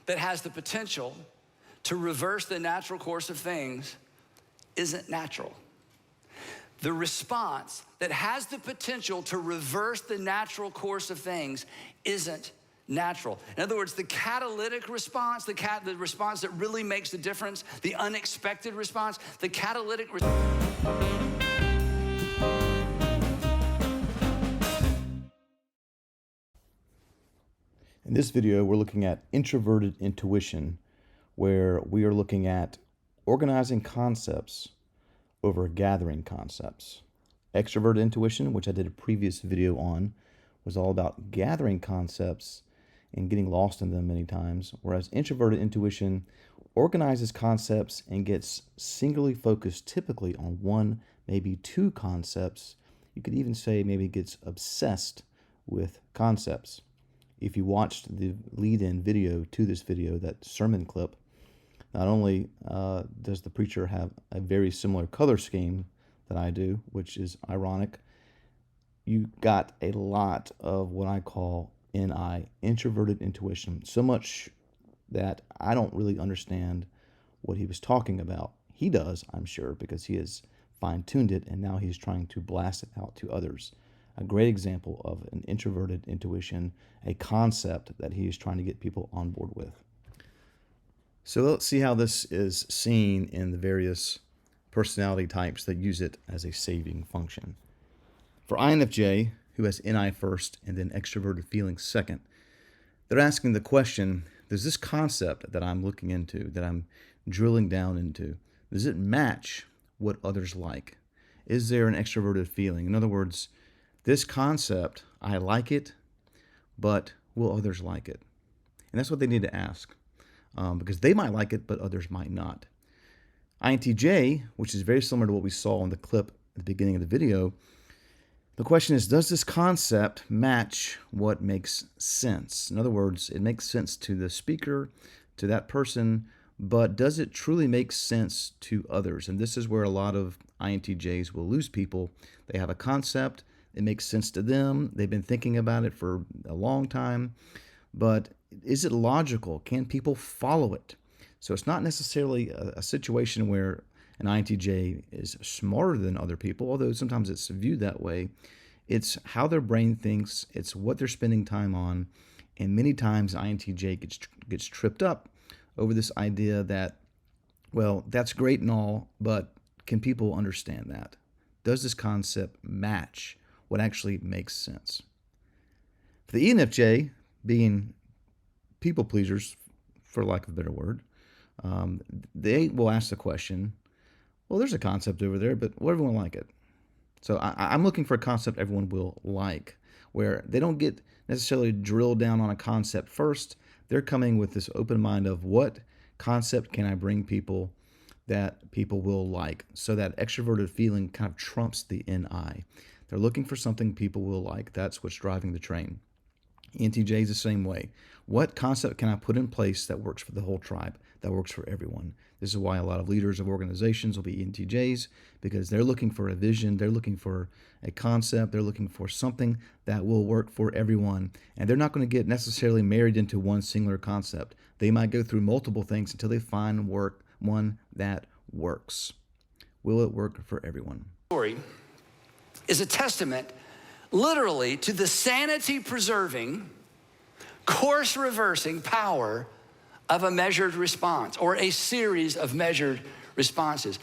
that has the potential to reverse the natural course of things isn't natural. The response that has the potential to reverse the natural course of things isn't natural. In other words, the catalytic response, the response that really makes the difference, the unexpected response, the catalytic In this video, we're looking at introverted intuition, where we are looking at organizing concepts over gathering concepts. Extroverted intuition, which I did a previous video on, was all about gathering concepts and getting lost in them many times, whereas introverted intuition organizes concepts and gets singularly focused typically on one, maybe two concepts. You could even say maybe gets obsessed with concepts. If you watched the lead-in video to this video, that sermon clip, not only does the preacher have a very similar color scheme that I do, which is ironic, you got a lot of what I call NI, introverted intuition, so much that I don't really understand what he was talking about. He does, I'm sure, because he has fine-tuned it, and now he's trying to blast it out to others. A great example of an introverted intuition, a concept that he is trying to get people on board with. So let's see how this is seen in the various personality types that use it as a saving function. For INFJ, who has NI first and then extroverted feelings second, they're asking the question, does this concept that I'm looking into, that I'm drilling down into, does it match what others like? Is there an extroverted feeling? In other words, this concept, I like it, but will others like it? And that's what they need to ask, because they might like it, but others might not. INTJ, which is very similar to what we saw in the clip at the beginning of the video, the question is, does this concept match what makes sense? In other words, it makes sense to the speaker, to that person, but does it truly make sense to others? And this is where a lot of INTJs will lose people. They have a concept, it makes sense to them, they've been thinking about it for a long time, but is it logical? Can people follow it? So it's not necessarily a situation where an INTJ is smarter than other people, although sometimes it's viewed that way. It's how their brain thinks, it's what they're spending time on, and many times INTJ gets tripped up over this idea that, well, that's great and all, but can people understand that? Does this concept match what actually makes sense? For the ENFJ, being people pleasers, for lack of a better word, they will ask the question, well, there's a concept over there, but will everyone like it? So I'm looking for a concept everyone will like, where they don't get necessarily drilled down on a concept first. They're coming with this open mind of what concept can I bring people that people will like, so that extroverted feeling kind of trumps the NI. They're looking for something people will like. That's what's driving the train. ENTJ is the same way. What concept can I put in place that works for the whole tribe, that works for everyone? This is why a lot of leaders of organizations will be ENTJs, because they're looking for a vision, they're looking for a concept, they're looking for something that will work for everyone. And they're not going to get necessarily married into one singular concept. They might go through multiple things until they find one that works. Will it work for everyone? Story is a testament literally to the sanity-preserving, course-reversing power of a measured response, or a series of measured responses.